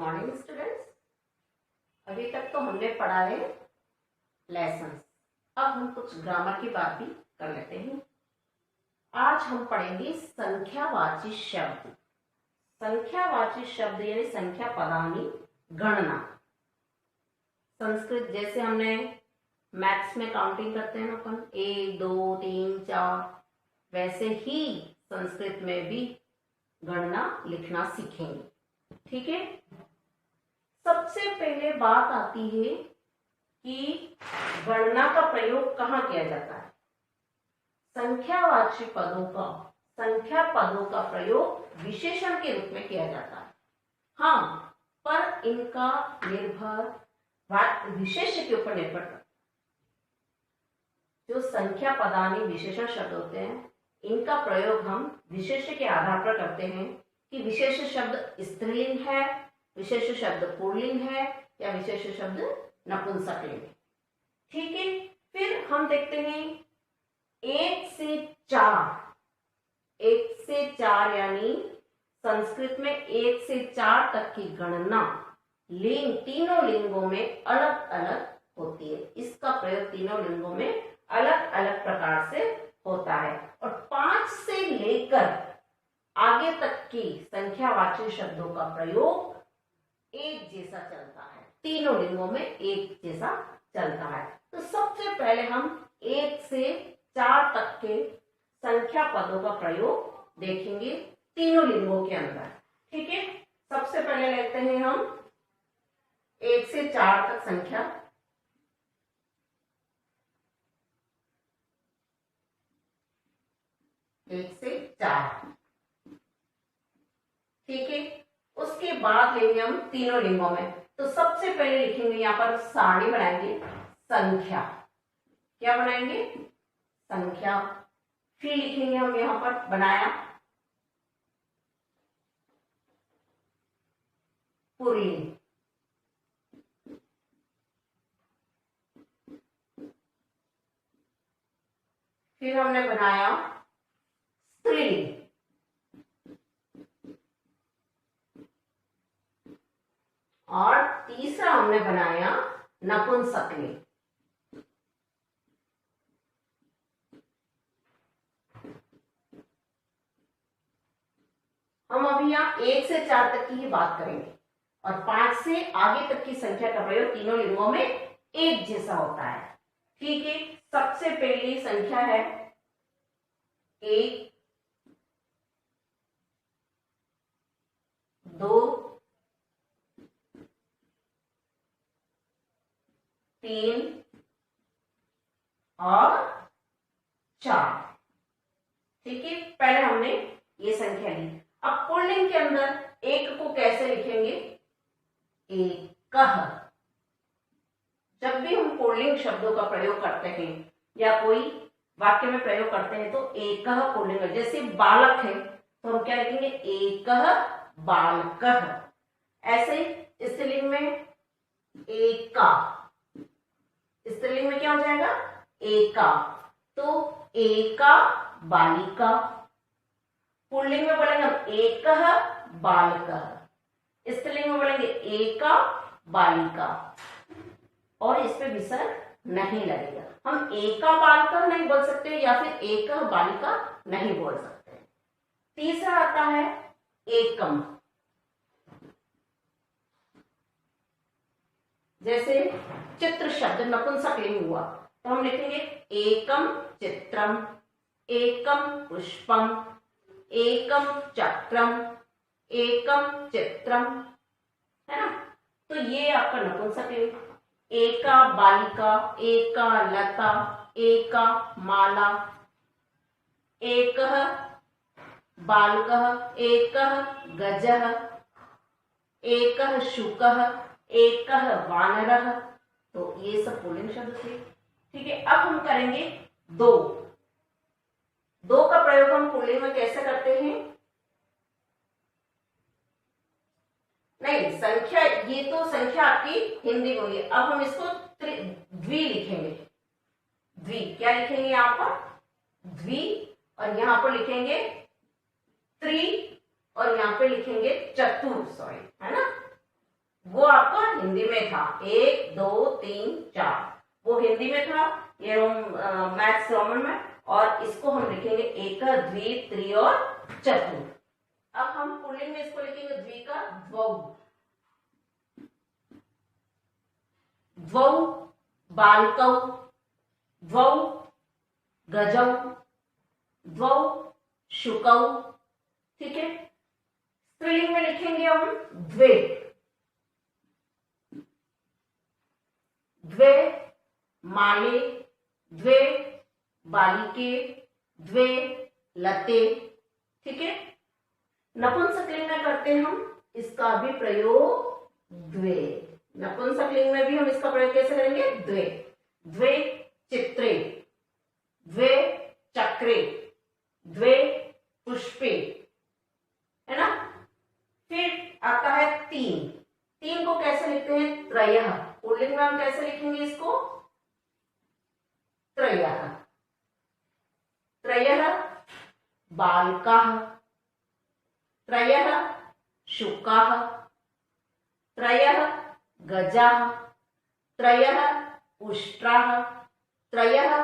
Morning students. अभी तक तो हमने पढ़ा है लेसन। अब हम कुछ ग्रामर की बात भी कर लेते हैं। आज हम पढ़ेंगे संख्यावाची शब्द। संख्यावाची शब्द यानी संख्या पदानी गणना। संस्कृत जैसे हमने मैथ्स में काउंटिंग करते हैं अपन 1 2 3 4, वैसे ही संस्कृत में भी गणना लिखना सीखेंगे। ठीक है। सबसे पहले बात आती है कि गणना का प्रयोग कहाँ किया जाता है। संख्यावाची पदों का, संख्या पदों का प्रयोग विशेषण के रूप में किया जाता है। हाँ, पर इनका निर्भर विशेष्य के ऊपर निर्भर करता है। जो संख्या पदानी विशेषण शब्द होते हैं, इनका प्रयोग हम विशेष्य के आधार पर करते हैं कि विशेष शब्द स्त्रीलिंग है, विशेष शब्द पुल्लिंग है या विशेष शब्द नपुंसकलिंग है। ठीक है। फिर हम देखते हैं 1 से 4। 1 से 4 यानी संस्कृत में 1 से 4 तक की गणना लिंग, तीनों लिंगों में अलग अलग होती है। इसका प्रयोग तीनों लिंगों में अलग अलग प्रकार से होता है। और 5 से लेकर आगे तक की संख्यावाची शब्दों का प्रयोग एक जैसा चलता है, तीनों लिंगों में एक जैसा चलता है। तो सबसे पहले हम 1 से 4 तक के संख्या पदों का प्रयोग देखेंगे तीनों लिंगों के अंदर। ठीक है। सबसे पहले लेते हैं हम 1 से 4 तक संख्या। 1 से 4। ठीक है। उसके बाद लेंगे हम तीनों लिंगों में। तो सबसे पहले लिखेंगे यहाँ पर सारणी बनाएंगे संख्या। क्या बनाएंगे? संख्या। फिर लिखेंगे हम यहाँ पर बनाया पुल्लिंग। फिर हमने बनाया स्त्रीलिंग। और तीसरा हमने बनाया नपुंसकलिंग। हम अभी यहाँ 1 से 4 तक की ही बात करेंगे और 5 से आगे तक की संख्या का प्रयोग तीनों लिंगों में एक जैसा होता है। ठीक है। सबसे पहली संख्या है 1 2 3 और 4। ठीक है। पहले हमने ये संख्या ली। अब पुल्लिंग के अंदर 1 को कैसे लिखेंगे? एकः। जब भी हम पुल्लिंग शब्दों का प्रयोग करते हैं या कोई वाक्य में प्रयोग करते हैं तो एकः पुल्लिंग। जैसे बालक है तो हम क्या लिखेंगे? एकः बालकः। ऐसे स्त्रीलिंग में एका। स्त्रीलिंग में क्या हो जाएगा? एका। तो एका बालिका। पुल्लिंग में बोलेंगे हम एकः बालकः। स्त्रीलिंग में बोलेंगे एका बालिका और इस पे विसर्ग नहीं लगेगा। हम एका बालिका नहीं बोल सकते या फिर एकः बालिका नहीं बोल सकते। तीसरा आता है एकम। जैसे चित्र शब्द नपुंसकलिंग हुआ तो हम लिखेंगे एकम चित्रम, एकम पुष्पम, एकम चक्रम, एकम चित्रम, है ना। तो ये आपका नपुंसकलिंग। एका बालिका, एका लता, एका माला, एकः बालकः, एकः गजः, एकः शुकः, एकः वानरः। तो ये सब पुल्लिंग शब्द थे। ठीक है। अब हम करेंगे 2। 2 का प्रयोग हम पुल्लिंग में कैसे करते हैं? नहीं, संख्या, ये तो संख्या आपकी हिंदी में हुई है। अब हम इसको द्वि लिखेंगे। द्वि क्या लिखेंगे? यहाँ पर द्वि और यहाँ पर लिखेंगे त्रि और यहाँ पे लिखेंगे चतुर, सॉरी, है ना। वो आपका हिंदी में था, 1 2 3 4 वो हिंदी में था, ये मैथ्स रोमन में। और इसको हम लिखेंगे एक, द्वि, त्रि और चतुर। अब हम पुल्लिंग में इसको लिखेंगे द्वि का, द्वौ, द्वौ बालकौ, द्वौ गजौ, द्वौ शुकौ। ठीक है, स्त्रीलिंग में लिखेंगे हम द्वे, द्वे माले, द्वे बालिके, द्वे लते। ठीक है, नपुंसकलिंग में करते हैं हम इसका भी प्रयोग द्वे। नपुंसकलिंग में भी हम इसका प्रयोग कैसे करेंगे, द्वे, द्वे चित्रे, द्वे चक्रे, द्वे पुष्पे, है ना। फिर आता है तीन, तीन को कैसे लिखते हैं, त्रयः। पुल्लिंग में हम कैसे लिखेंगे इसको, त्रयः, त्रयः बालकाः, त्रयः शुकाः, त्रयः गजाः, त्रयः उष्ट्राः, त्रयः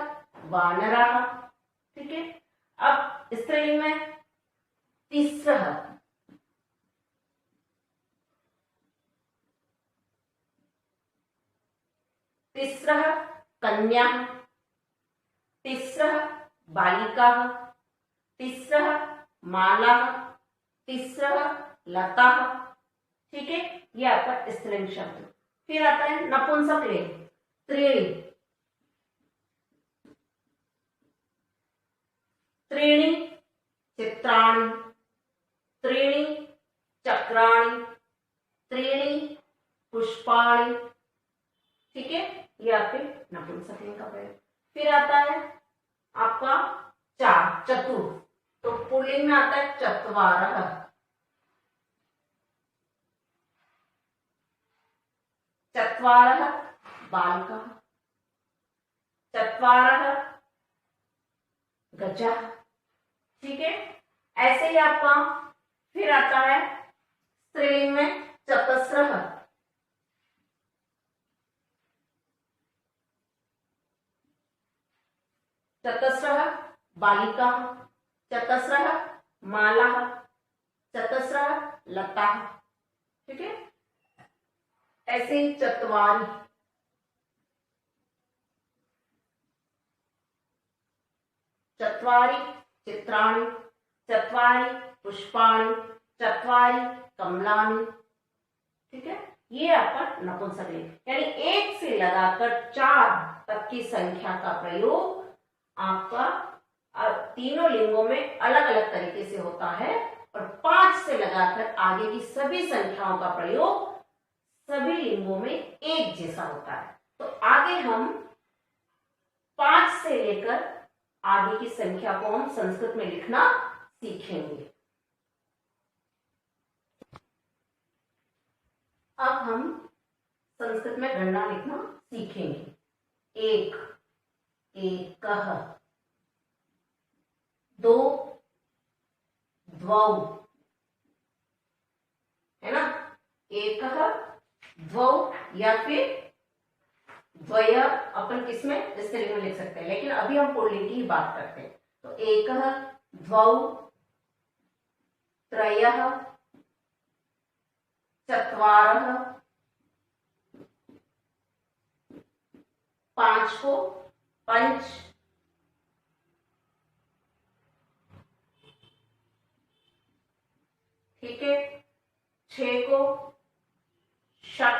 वानराः। ठीक है, अब स्त्रीलिंग में तिस्रः, तिस्रः कन्याः, तिस्रः बालिकाः, तिस्रः मालाः, तिस्रः लताः। ठीक है, ये आपका स्त्रीलिंग शब्द। फिर आता है नपुंसकलिंग, त्रीणि, त्रीणि चित्राणि, त्रीणि चक्राणि, त्रीणि पुष्पाणि। ठीक है, ये आपके नपुंसकलिंग का प्रयोग। फिर आता है आपका चार, चतुर। तो पुल्लिंग में आता है चत्वारः, चत्वारः बालकाः, चत्वारः गजाः। ठीक है, ऐसे ही आपका फिर आता है स्त्रीलिंग में चतस्रः, चतस्रः बालिकाः, चतस्रः मालाः, चतस्रः लताः। ठीक है, ऐसे ही चत्वारि, चत्वारि चित्राणि, चत्वारि पुष्पाणि, चत्वारि कमलानि। ठीक है, ये आपका नपुंसकलिंग, यानी एक से लगाकर चार तक की संख्या का प्रयोग आपका तीनों लिंगों में अलग अलग तरीके से होता है। और 5 से लगाकर आगे की सभी संख्याओं का प्रयोग सभी लिंगों में एक जैसा होता है। तो आगे हम 5 से लेकर आगे की संख्या को हम संस्कृत में लिखना सीखेंगे। अब हम संस्कृत में गणना लिखना सीखेंगे। एक, एकः, दो, द्वौ, है ना, एकः द्वौ, या फिर द्वय अपन किसमें स्त्रीलिंग में लिख सकते हैं, लेकिन अभी हम पुल्लिंग की बात करते हैं। तो एकः द्वौ त्रयः चत्वारः, 5 को पंच, ठीक है, 6 को षट,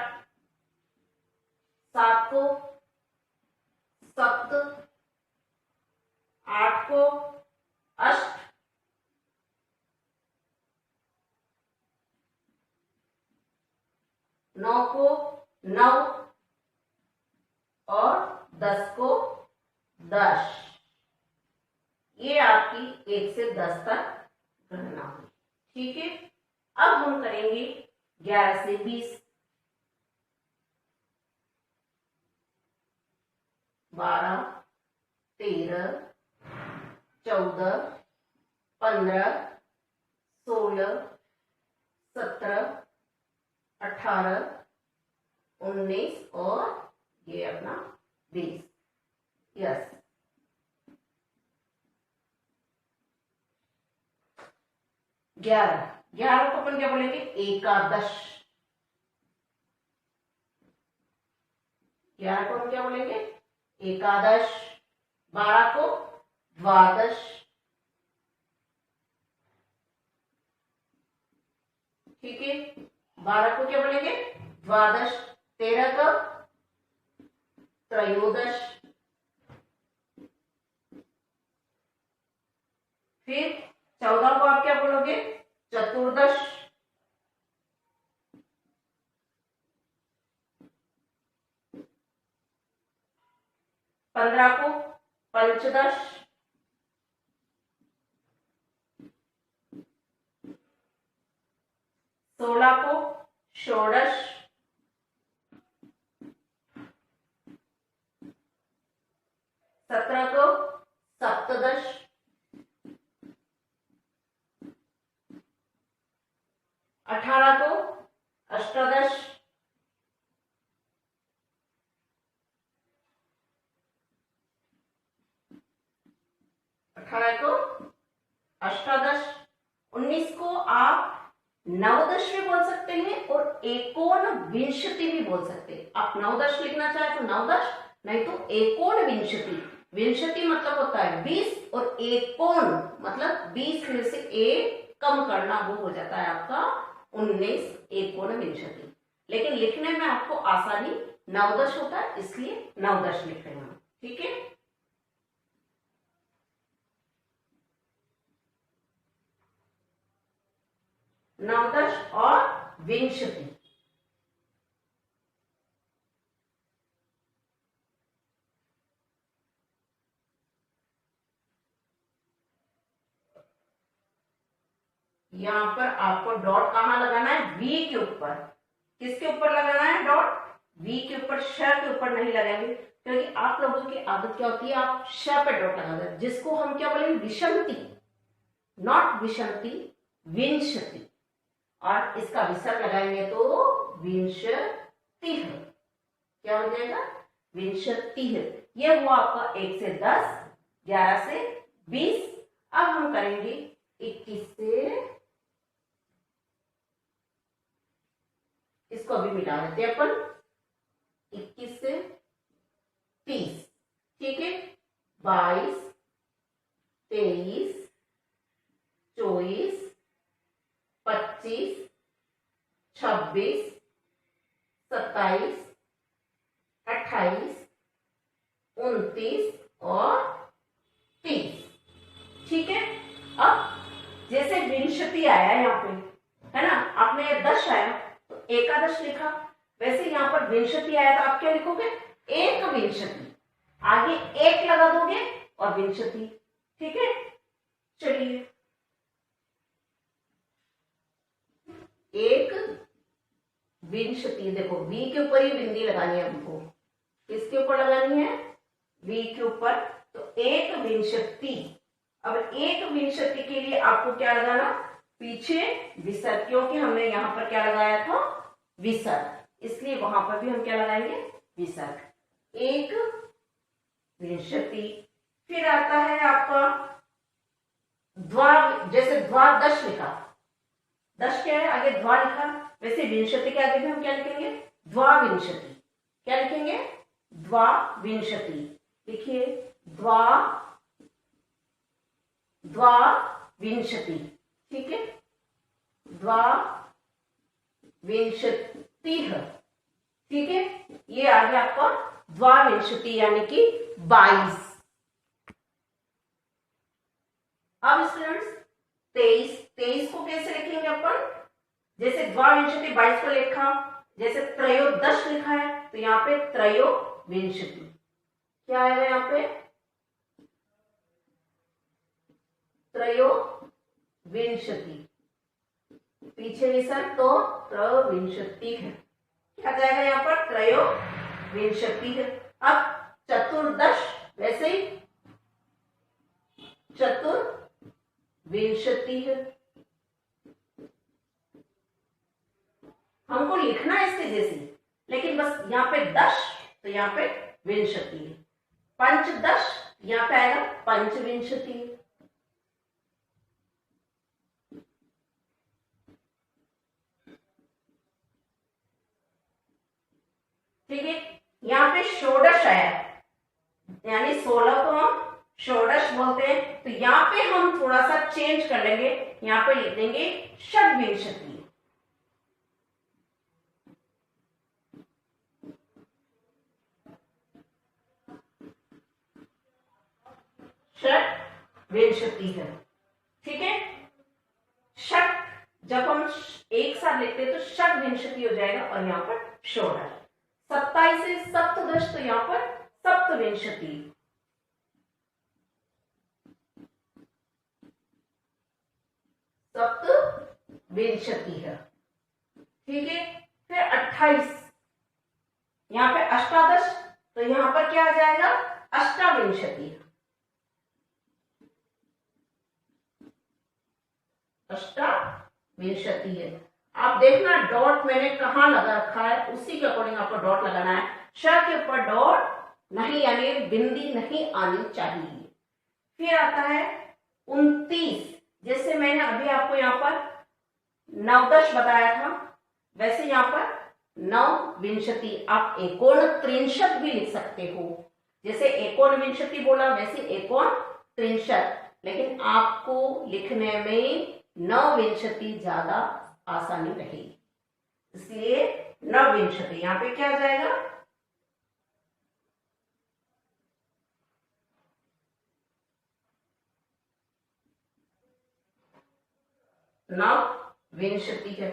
7 को सप्त, 8 को अष्ट, 9 को नव और 10 को 10। ये आपकी 1 से 10 तक गणना हुई। ठीक है, अब हम करेंगे 11 से 20, 12, 13, 14, 15, 16, 17, 18, 19 और ये अपना 20। यस, 11 को अपन क्या बोलेंगे? एकादश। 11 को हम क्या बोलेंगे? एकादश। 12 को द्वादश। ठीक है, 12 को क्या बोलेंगे? द्वादश। 13 को त्रयोदश। फिर 14 को आप क्या बोलोगे? चतुर्दश। 15 को पंचदश। 16 को षोडश। 17 को सप्तदश। 18 को अष्टादश। 18 को अष्टादश। 19 को आप नवदश भी बोल सकते हैं और एकोन विंशति भी बोल सकते हैं। आप नवदश लिखना चाहे तो नवदश, नहीं तो एकोन विंशति। विंशति मतलब होता है 20 और एकोन मतलब 20 में से एक कम करना, वो हो जाता है आपका 19। एकोन विंशति। लेकिन लिखने में आपको आसानी नवदश होता है, इसलिए नवदश लिख रहे हैं। ठीक है, नवदश और विंशति। यहां पर आपको डॉट कहां लगाना है? वी के ऊपर। किसके ऊपर लगाना है डॉट? वी के ऊपर। श के ऊपर नहीं लगाएंगे, क्योंकि आप लोगों की आदत क्या होती है, आप श पे डॉट लगा देते, जिसको हम क्या बोलेंगे? विषमति। नॉट विषमति, विंशति। और इसका विसर्ग लगाएंगे तो विंशति। क्या हो जाएगा? विंशति। यह हुआ आपका 1 से 10, 11 से 20। अब हम करेंगे 21 से, इसको अभी मिटा देते हैं अपन, 21 से 30। ठीक है, 22, 23, 24, 25, 26, 27, 28, 29 और 30। ठीक है, अब जैसे विंशति आया यहाँ पे, है ना, आपने 10 आया तो एकादश लिखा, वैसे यहाँ पर विंशति आया तो आप क्या लिखोगे? एक विंशति। आगे एक लगा दोगे और विंशति। ठीक है, चलिए, एक विंशति। देखो वी के ऊपर ही बिंदी लगानी है हमको। किसके ऊपर लगानी है? वी के ऊपर। तो एक विंशति। अब एक विंशति के लिए आपको क्या लगाना? पीछे विसर्ग, क्योंकि हमने यहां पर क्या लगाया था? विसर्ग, इसलिए वहां पर भी हम क्या लगाएंगे? विसर्ग। एक विंशति। फिर आता है आपका द्वा, जैसे द्वादश लिखा, 10 क्या है? आगे द्वा लिखा, वैसे विंशति के आगे भी हम क्या लिखेंगे? द्वाविंशति। क्या लिखेंगे? द्वाविंशति। लिखिए, द्वाविंशति। ठीक है, द्वाविंशति। ठीक है, ये आ गया आपका द्वाविंशति यानी कि 22। अब स्टूडेंट्स 23 को कैसे लिखेंगे अपन? जैसे द्वाविंशति 22 को लिखा, जैसे त्रयोदश लिखा है तो यहाँ पे त्रयोविंशति। क्या आएगा यहाँ पे? त्रयोविंशति। पीछे विसर्ग तो त्रयोविंशति है। क्या जाएगा यहाँ पर? त्रयोविंशति है। अब चतुर्दश, वैसे ही चतुर्विंशति है। हमको लिखना है इसके जैसे, लेकिन बस यहाँ पे दश तो यहाँ पे विंशति, पंचदश यहाँ पे आएगा पंचविंशति। ठीक है, यहाँ पे षोडश आया, यानी 16 को हम षोडश बोलते हैं, तो यहाँ पे हम थोड़ा सा चेंज कर लेंगे, यहाँ पे लिख देंगे षड्विंशति। षड्विंशति है। ठीक है, षट जब हम एक साथ लिखते हैं तो षड्विंशति हो जाएगा, और यहाँ पर षोडश। 27 से सप्तदश तो यहाँ पर सप्तविंशति। सप्तविंशति है। ठीक है, फिर 28, यहाँ पे अष्टादश तो यहाँ पर क्या आ जाएगा अष्टाविंशति। अष्टाविंशति है। आप देखना डॉट मैंने कहाँ लगा रखा है, उसी के अकॉर्डिंग आपको डॉट लगाना है। श के ऊपर डॉट नहीं, यानी बिंदी नहीं आनी चाहिए। फिर आता है 29, जैसे मैंने अभी आपको यहाँ पर नवदश बताया था, वैसे यहाँ पर नवविंशति। आप एकोनत्रिंशत भी लिख सकते हो, जैसे एकोनविंशति बोला वैसे एकोनत्रिंशत, लेकिन आपको लिखने में नवविंशति ज्यादा आसानी रहेगी, इसलिए नवविंशति। यहाँ पे क्या आ जाएगा नवविंशति है।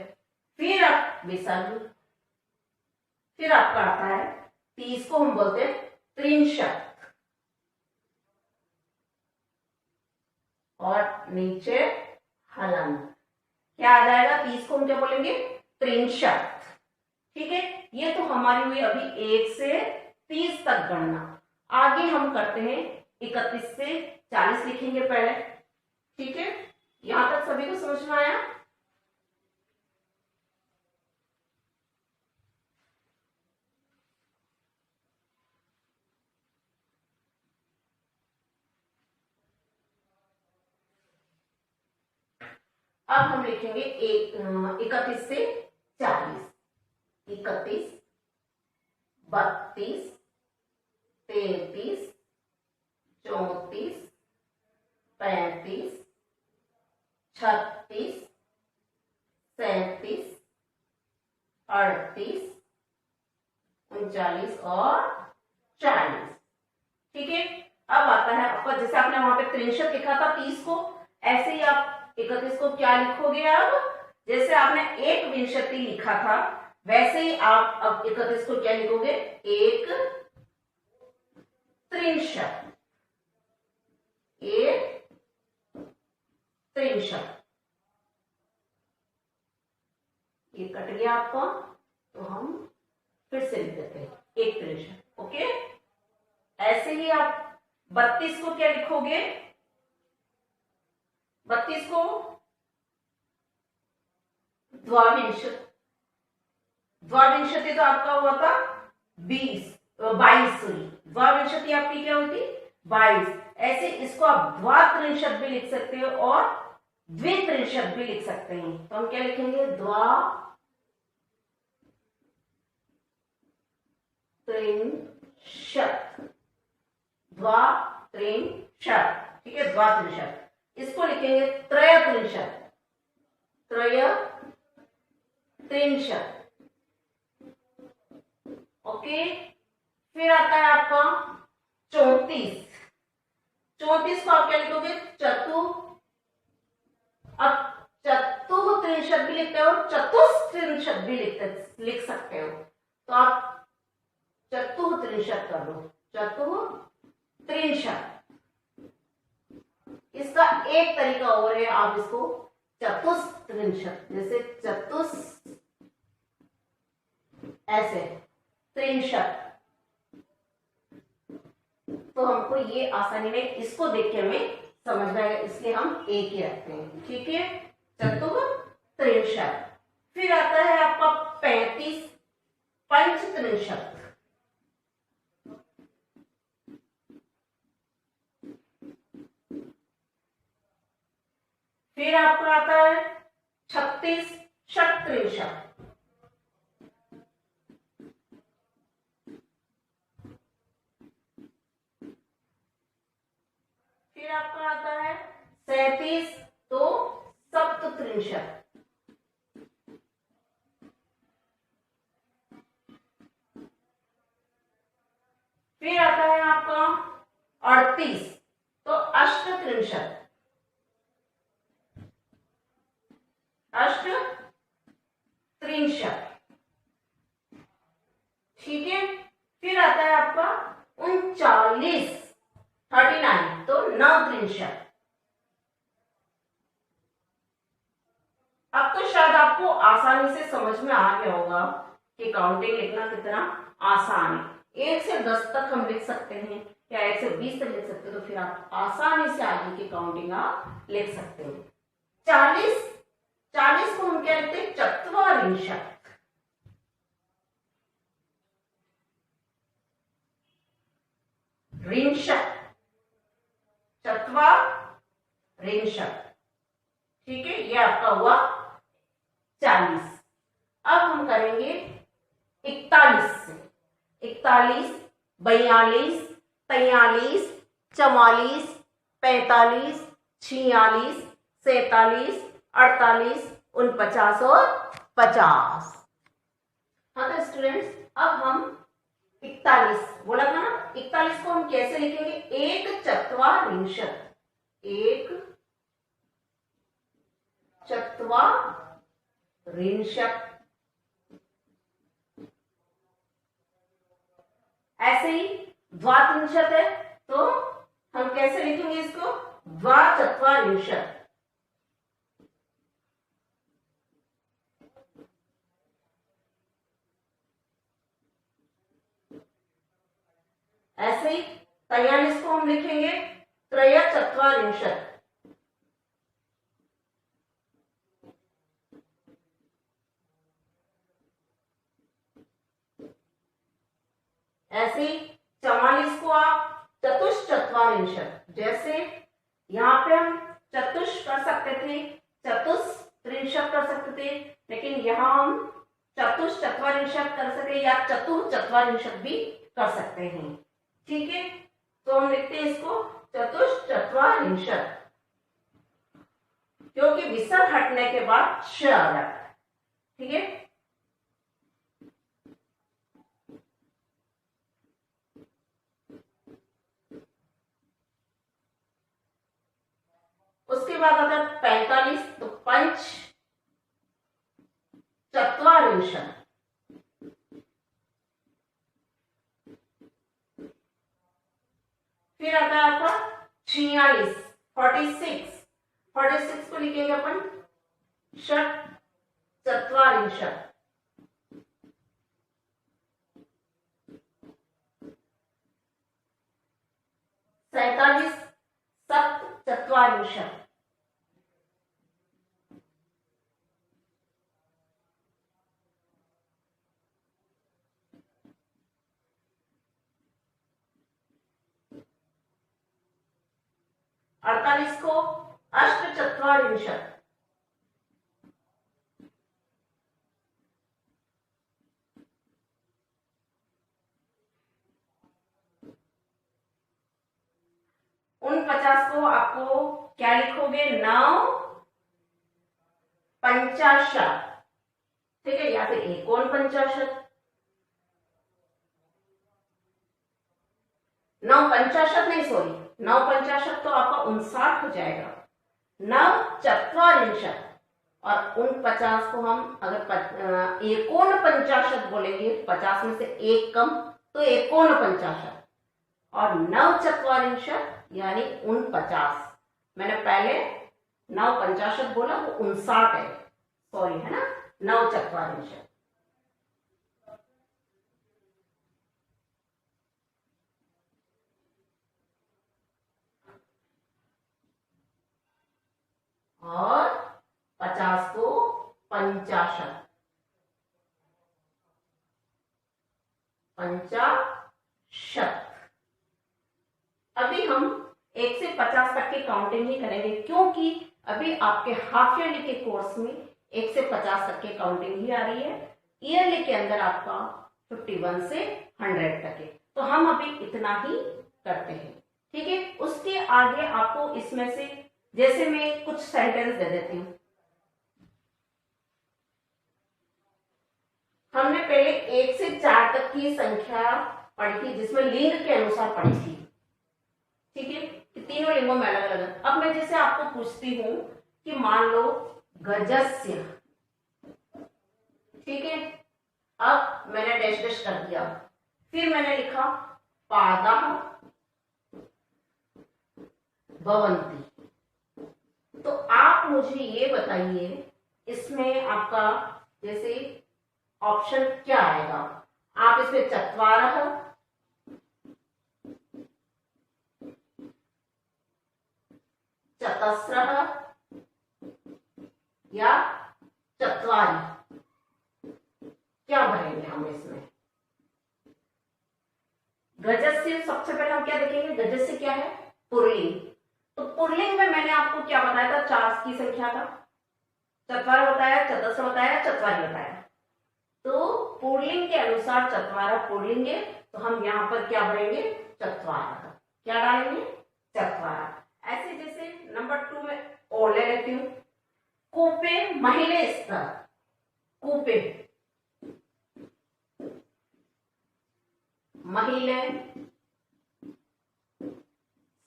फिर आप विसर्ग, फिर आपका आता है 30 को हम बोलते हैं त्रिंशत, और नीचे हलन, क्या आ जाएगा 30 को हम क्या बोलेंगे त्रिंशत। ठीक है, ये तो हमारी हुई अभी 1 से 30 तक गणना। आगे हम करते हैं 31 से 40 लिखेंगे पहले। ठीक है, यहां तक सभी को समझ में आया? अब हम लिखेंगे 31 से 40। 31, 32, 33, 34, 35, 36, 37, 38, 39 और 40। ठीक है, अब आता है आपका, जैसे आपने वहां पे 63 लिखा था 30 को, ऐसे ही आप 31 को क्या लिखोगे? अब जैसे आपने एक विंशति लिखा था वैसे ही आप अब 31 को क्या लिखोगे? एक त्रिंशत। एक त्रिंशत, ये कट गया आपका, तो हम फिर से लिख देते हैं एक त्रिंशत। ओके, ऐसे ही आप 32 को क्या लिखोगे? 32 को द्वाविंशति। द्वाविंशति तो आपका हुआ था 22, सॉरी, द्वाविंशति आपकी क्या हुई थी? 22। ऐसे इसको आप द्वात्रिंशत भी लिख सकते हो और द्वित्रिंशत भी लिख सकते हैं। तो हम क्या लिखेंगे? द्वात्रिंशत। द्वात्रिंशत, ठीक है, द्वात्रिंशत। इसको लिखेंगे त्रयत्रिंशत। त्रयत्रिंशत। ओके, फिर आता है आपका 34। 34 को आप क्या लिखोगे? अब चतुस्त्रिंशत भी लिखते हो, चतुस्त्रिंशत भी लिख सकते हो, तो आप चतुस्त्रिंशत कर दो। चतुस्त्रिंशत। इसका एक तरीका और है, आप इसको चतुस्त्रिंशत, जैसे ऐसे त्रिंशत, तो हमको ये आसानी में इसको देख के हमें समझ में आएगा, इसलिए हम एक ही रखते हैं। ठीक है, चतुस्त्रिंशत। फिर आता है आपका 35, पंच त्रिंशत्। फिर आपका आता है 37 तो सप्तत्रिंशत्। फिर आता है आपका 38 तो अष्टत्रिंशत्। अष्टत्रिंशत्, ठीक है। फिर आता है आपका 39 39 तो नवत्रिंशत्। अब तो शायद आपको आसानी से समझ में आ गया होगा कि काउंटिंग लिखना कितना आसान है। 1 से 10 तक हम लिख सकते हैं या 1 से 20 तक लिख सकते हैं, तो फिर आप आसानी से आगे की काउंटिंग आप लिख सकते हैं। 40 को हम क्या लिखते हैं? चत्वारिंशत्। रिंशत्, चत्वारिंशत्, ठीक है। ये आपका हुआ 40। अब हम करेंगे 41 से। 41, 42, 43, 44, 45, 46, 47, 48, 49 और 50। हाँ तो स्टूडेंट्स, अब हम 41 बोला था ना, 41 को हम कैसे लिखेंगे? एक चत्वारिंशत्। एक चत्वारिंशत्। ऐसे ही द्वात्रिंशत् है तो हम कैसे लिखेंगे इसको? द्वाचत्वारिंशत्। ऐसे ही 43 को हम लिखेंगे त्रयचत्वारिंशत्। ऐसे ही 44 को आप चतुश्चत्वारिंशत्। जैसे यहाँ पे हम चतुष कर सकते थे, चतुस्त्रिंशत् कर सकते थे, लेकिन यहाँ हम चतुश्चत्वारिंशत् कर सके या चतुर्चत्वारिंशत् भी कर सकते हैं, ठीक है। तो हम लिखते हैं इसको चतुश्चत्वारिंशत्, क्योंकि विसर्ग हटने के बाद श आ जाता है, ठीक है। उसके बाद अगर 45 तो पंच चत्वारिंशत्। फिर आता है आपका 46 46 को लिखेंगे अपन षट चत्वारिंशत्। 47 सप्त चत्वारिंशत्। 48 को अष्टचत्वारिंशत्। 49 को आपको क्या लिखोगे? 49, ठीक है, या फिर 49। 49 नहीं, सॉरी, 49 तो आपका 59 हो जाएगा। 49 और 49 को हम अगर 49 बोलेंगे, 50 में से एक कम तो 49 और 49 यानी 49। मैंने पहले 49 बोला, वो 59 है, सॉरी, है ना, 49। और 50 को 50। अभी हम 1 से 50 तक की काउंटिंग ही करेंगे, क्योंकि अभी आपके हाफ ईयरली के कोर्स में 1 से 50 तक की काउंटिंग ही आ रही है। ईयरली के अंदर आपका 51 से 100 तक है। तो हम अभी इतना ही करते हैं, ठीक है। उसके आगे आपको इसमें से जैसे मैं कुछ सेंटेंस दे देती हूँ। हमने पहले 1 से 4 तक की संख्या पढ़ी थी, जिसमें लिंग के अनुसार पढ़ी थी, ठीक है, कि तीनों लिंगों में अलग अलग। अब मैं जैसे आपको पूछती हूँ कि मान लो गजस्य, ठीक है। अब मैंने डैश डैश कर दिया, फिर मैंने लिखा पादः भवन्ति। तो आप मुझे ये बताइए इसमें आपका जैसे ऑप्शन क्या आएगा। आप इसमें चत्वारः, चतस्रः या चत्वारि, क्या भरेंगे हम इसमें। गजस्य सबसे पहले हम क्या देखेंगे, गजस्य क्या है, पुल्लिंग। तो पुल्लिंग में मैंने आपको क्या बताया था, 4 की संख्या का। चत्वार बताया, चतस्र बताया, चत्वारि बताया। तो पुल्लिंग के अनुसार चत्वारा पुल्लिंग है, तो हम यहां पर क्या भरेंगे, चत्वारा। क्या डालेंगे, चत्वारा। ऐसे जैसे नंबर 2 में और ले लेती हूं, कूपे महिले स्तर, कूपे महिले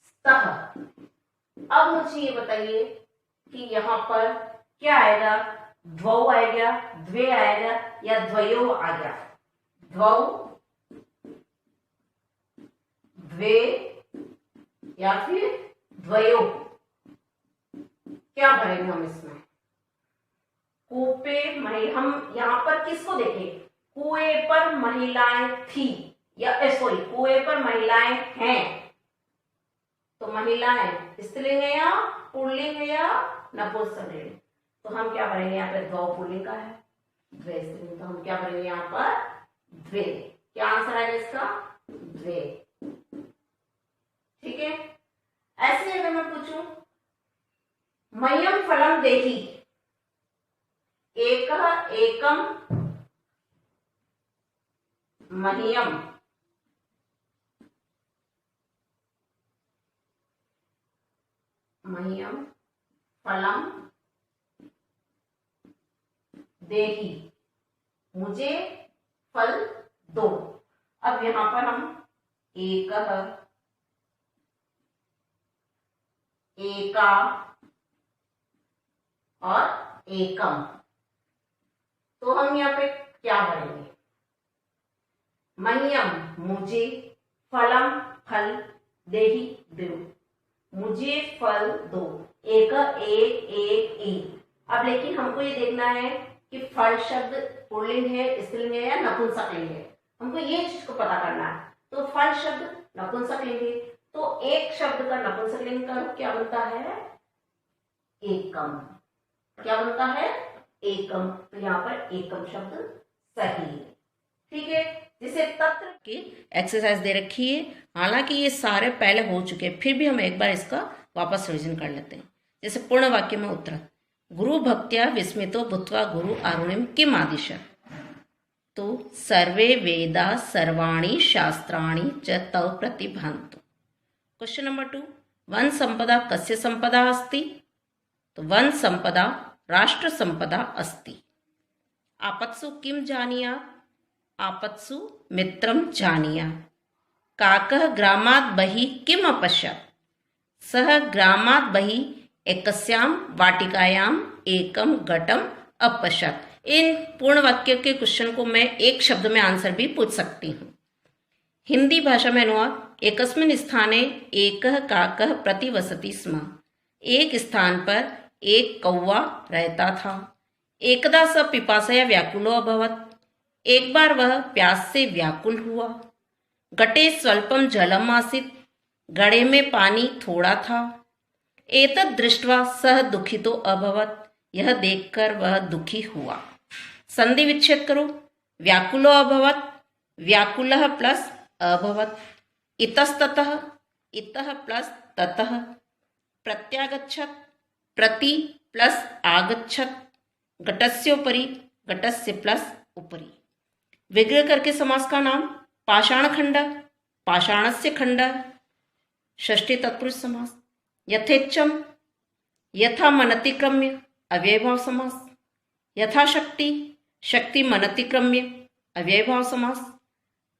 स्तः। अब मुझे ये बताइए कि यहां पर क्या आएगा, द्वौ आएगा, द्वे आएगा या द्वयो आ गया। द्वौ, द्वे या फिर द्वयो, क्या भरेंगे हम इसमें। कूपे हम यहां पर किसको देखें, कुएं पर महिलाएं थी या सॉरी कुएं पर महिलाएं हैं। तो महिलाएं स्त्रीलिंग है या पुल्लिंग है या नपुंसकलिंग। तो हम क्या भरेंगे, यहाँ पे द्वौ पुल्लिंग का है, द्वे स्त्रीलिंग, तो हम क्या भरेंगे यहाँ पर द्वे। क्या आंसर आएगा इसका, द्वे, ठीक है। ऐसे अगर मैं पूछूं मह्यम फलम देहि, एकः एकम मह्यम, मह्यम फलम देहि, मुझे फल दो। अब यहां पर हम एकः, एका और एकम, तो हम यहाँ पे क्या भरेंगे, मह्यम मुझे, फलम फल, देहि दो, मुझे फल दो। एक एक एक एक। अब लेकिन हमको ये देखना है कि फल शब्द पुल्लिंग है, स्त्रीलिंग है या नपुंसकलिंग है, हमको ये चीज को पता करना है। तो फल शब्द नपुंसकलिंग है, तो एक शब्द का नपुंसकलिंग का रूप क्या बनता है, एकम। क्या बनता है, एकम। तो यहाँ पर एकम शब्द सही है, ठीक है। जिसे तत्र की एक्सरसाइज दे रखी है, हालांकि ये सारे पहले हो चुके हैं, फिर भी हम एक बार इसका वापस रिविजन कर लेते हैं। जैसे पूर्ण वाक्य में उत्तर, गुरु भक्त्या विस्मितो भूत्वा गुरु आरुणिम किम आदिशत्। तो सर्वे वेदा सर्वाणि शास्त्राणि च तव प्रतिभान्तु। क्वेश्चन नंबर 2, वन संपदा कस्य संपदा अस्ति। तो वन संपदा राष्ट्र संपदा अस्ति। आपत्सु किम जानीयात्, आपत्सु मित्रं जानीयात्। काकः ग्रामात् बहिः किम अपश्यत्, सः ग्रामात् बहिः एकस्यां वाटिकायां एकम घटम अपश्यत्। इन पूर्ण वाक्य के क्वेश्चन को मैं एक शब्द में आंसर भी पूछ सकती हूँ। हिंदी भाषा में अनुवाद, एकस्मिन् स्थाने एकः काकः प्रतिवसति स्म। एक स्थान पर एक कौवा रहता था। एकदा स पिपासया व्याकुलो अभवत्। एक बार वह प्यास से व्याकुल हुआ। घटे स्वल्पम जलम आसीत्, घड़े में पानी थोड़ा था। एतद् दृष्ट्वा सः दुखितो अभवत्, यह देखकर वह दुखी हुआ। संधि विच्छेद करो, व्याकुलो अभवत्, व्याकुलः प्लस अभवत्, इतस्ततः, इतः प्लस ततः, प्रत्यागच्छत्, प्रति प्लस आगच्छत्, घटस्योपरि, घटस्य प्लस उपरि। विग्रह करके समास का नाम पाषाण खंड, पाषाणस्य खंड, षष्ठी तत्पुरुष समास। यथेच्छम, यथा मनतिक्रम्य, अव्ययभाव समास। यथाशक्ति, शक्ति मनतिक्रम्य, अव्ययभाव समास।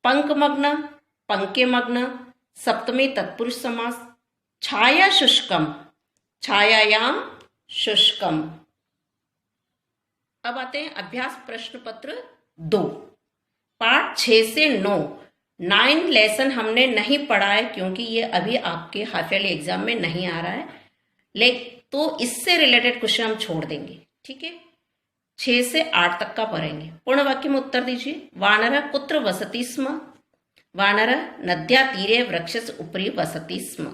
पंकमग्न, पंक्यमग्न, सप्तमी तत्पुरुष समास। छाया शुष्कम, छायायाम शुष्कम। अब आते हैं अभ्यास प्रश्न पत्र 2, पाठ 6 से 9। 9 लेसन हमने नहीं पढ़ा है क्योंकि ये अभी आपके हाफ ईयरली एग्जाम में नहीं आ रहा है, लेकिन तो इससे रिलेटेड क्वेश्चन हम छोड़ देंगे, ठीक है। 6 से 8 तक का पढ़ेंगे। पूर्ण वाक्य में उत्तर दीजिए। वानरः कुत्र वसति स्म? वानरः नद्या तीरे वृक्षस्य उपरि वसति स्म।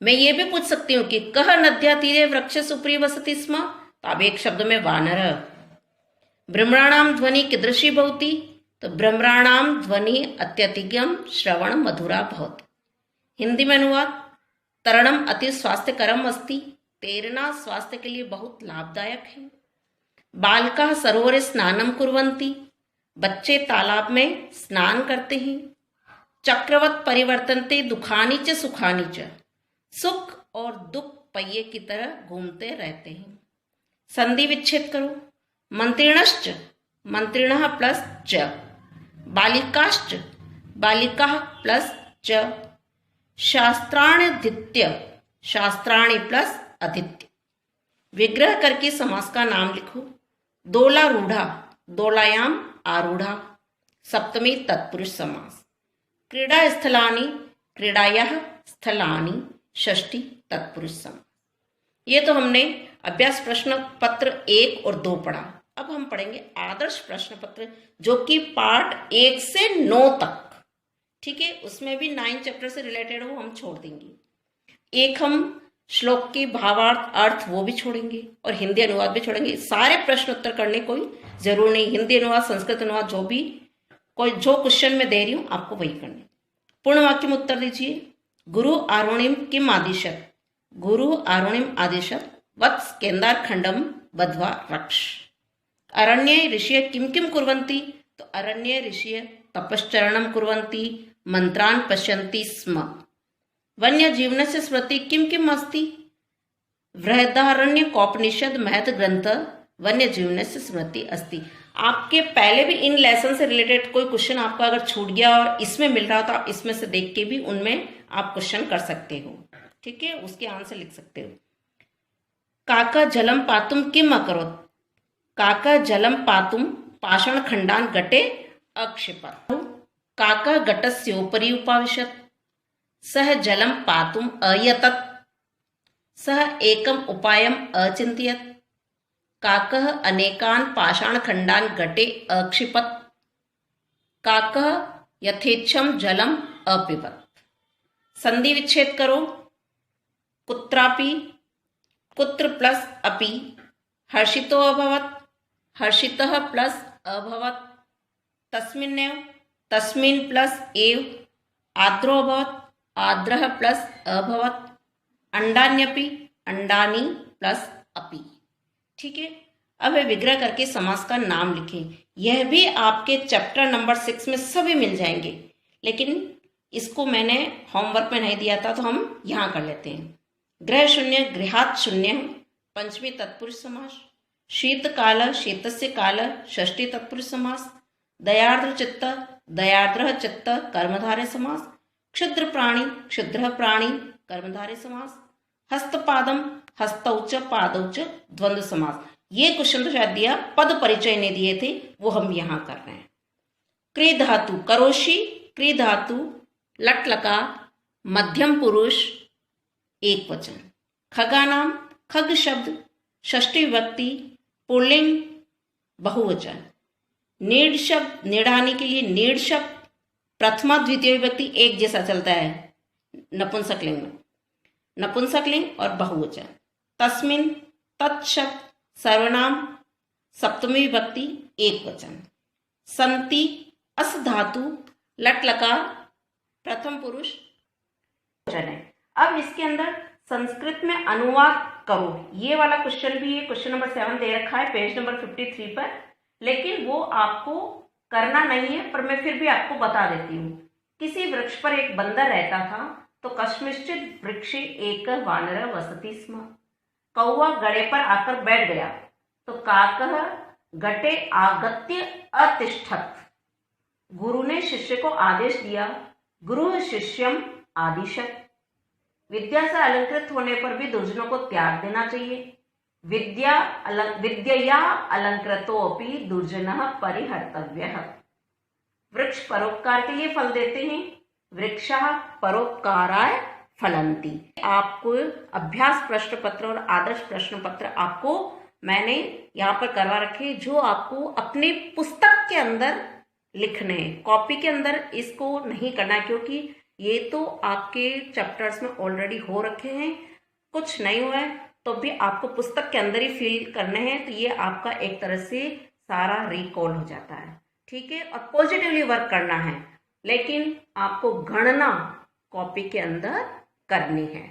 मैं ये भी पूछ सकती हूँ कि कः नद्या तीरे वृक्षस्य उपरि वसति स्म, तो अब एक शब्द में वानरः। भ्रमराणाम ध्वनि कीदृशी भवति? तो भ्रमराणाम ध्वनि अत्यधिकम श्रवण मधुरा भवति। हिंदी में अनुवाद, तरणम अति स्वास्थ्यकरम अस्ति, तैरना स्वास्थ्य के लिए बहुत लाभदायक है। बालकाः सरोवरे स्नानं कुर्वन्ति, बच्चे तालाब में स्नान करते हैं। चक्रवत् परिवर्तन्ते दुखानि च सुखानि च, सुख और दुख पहिए की तरह घूमते रहते हैं। संधि विच्छेद करो। मंत्रिणश्च, मंत्रिणः प्लस च। बालिकाश्च, बालिकाः प्लस च। शास्त्राण्यधीत्य, शास्त्राणि प्लस अधीत्य। विग्रह करके समास का नाम लिखो। दोलारूढ़ा, दोलायाम आरूढ़ा, सप्तमी तत्पुरुष समास। क्रीडा स्थलानि, क्रीडायाः स्थलानि, षष्ठी तत्पुरुष समास। ये तो हमने अभ्यास प्रश्न पत्र 1 और 2 पढ़ा। अब हम पढ़ेंगे आदर्श प्रश्न पत्र, जो कि पार्ट 1 से 9 तक, ठीक है। उसमें भी 9 चैप्टर से रिलेटेड वो हम छोड़ देंगे। एक हम श्लोक के भावार्थ, अर्थ वो भी छोड़ेंगे और हिंदी अनुवाद भी छोड़ेंगे। सारे प्रश्न उत्तर करने कोई जरूर नहीं, हिंदी अनुवाद, संस्कृत अनुवाद, जो भी कोई जो क्वेश्चन में दे रही हूं आपको वही करने। पूर्ण वाक्य में उत्तर दीजिए। गुरु आरोणिम किम आदिशत? गुरु आरोणिम आदिशत वत्स केंदार खंडम बध्वा रक्ष। अरण्ये ऋषय किम किम कुर्वन्ति? तो अरण्ये ऋषय तपश्चरणम कुर्वन्ति, मंत्रान् पश्यन्ति स्म। वन्य जीवनस्य स्मृति किम किम अस्ति? बृहदारण्यकोपनिषद महत् ग्रंथ वन्य जीवनस्य स्मृति अस्ति। आपके पहले भी इन लेसन से रिलेटेड कोई क्वेश्चन आपका अगर छूट गया और इसमें मिल रहा हो तो आप इसमें से देख के भी उनमें आप क्वेश्चन कर सकते हो, ठीक है, उसके आंसर लिख सकते हो। काका जलम पातुम किम अकरोत्? काका जलम पातुम पाषाण खंडान घटे अक्षिपत्। काका घटस्योपरि उपाविशत्, सह जलम पातुम अयतत्, सह एकम उपायम अचिंतयत्। काकः अनेकान पाषाण खंडान घटे अक्षिपत्। काकः यथेच्छम जलम अपिबत्। संधि विच्छेद करो। कुत्रापि, कुत्र प्लस अपि, हर्षितो अभवत्, हर्षितः प्लस अभवत्। तस्मिन्नेव, तस्मिन् प्लस एव, आर्द्रो अभवत्, आर्द्रः प्लस अभवत्। अंडान्यपि, अंडानि प्लस अपि, ठीक है। अब विग्रह करके समास का नाम लिखें। यह भी आपके चैप्टर नंबर 6 में सभी मिल जाएंगे, लेकिन इसको मैंने होमवर्क में नहीं दिया था तो हम यहाँ कर लेते हैं। ग्रह शून्य, गृहात् शून्य, पंचमी तत्पुरुष समास। शीत काल, शीतस्य काल, षष्ठी तत्पुरुष समास। दयार्द्र चित्त, दयार्द्र चित्त, कर्मधारय समास। क्षुद्र प्राणी, क्षुद्र प्राणी, कर्मधारय समास। हस्तपादम, हस्तौच, पादौच, द्वंद्व समास। ये क्वेश्चन तो शायद दिया, पद परिचय ने दिए थे, वो हम यहाँ कर रहे हैं। क्री धातु, करोषि, क्री धातु, लट लकार, मध्यम पुरुष, एक वचन। खगानाम, खग शब्द, षष्ठी विभक्ति, पुल्लिंग, बहुवचन। नीड शब्द, निढ़ाने के लिए नीड शब्द, प्रथमा द्वितीय विभक्ति एक जैसा चलता है नपुंसकलिंग में, नपुंसकलिंग और बहुवचन। तस्मिन, तत्शब्द, सर्वनाम, सप्तमी विभक्ति, एक वचन। संति, अस धातु, लट लकार, प्रथम पुरुष वचन है। अब इसके अंदर संस्कृत में अनुवाद करो। ये वाला क्वेश्चन भी है, क्वेश्चन नंबर 7 दे रखा है पेज नंबर 53 पर, लेकिन वो आपको करना नहीं है, पर मैं फिर भी आपको बता देती हूँ। किसी वृक्ष पर एक बंदर रहता था, तो कस्मिंश्चित् वृक्षे एक वानर वसति स्म। कौवा गड़े पर आकर बैठ गया, तो काकः गटे आगत्य अतिष्ठत्। गुरु ने शिष्य को आदेश दिया, गुरु शिष्यम आदिशत्। विद्या से अलंकृत होने पर भी दुर्जनों को त्याग देना चाहिए। विद्यया अलंकृतोऽपि दुर्जनः परिहर्तव्यः। वृक्ष परोपकार के लिए फल देते हैं, वृक्षाः परोपकाराय फलन्ति। आपको अभ्यास प्रश्न पत्र और आदर्श प्रश्न पत्र आपको मैंने यहाँ पर करवा रखे, जो आपको अपने पुस्तक के अंदर लिखने हैं। कॉपी के अंदर इसको नहीं करना, क्योंकि ये तो आपके चैप्टर्स में ऑलरेडी हो रखे हैं, कुछ नहीं हुआ है तो भी आपको पुस्तक के अंदर ही फिल करने हैं, तो ये आपका एक तरह से सारा रिकॉल हो जाता है, ठीक है। और पॉजिटिवली वर्क करना है, लेकिन आपको गणना कॉपी के अंदर करनी है।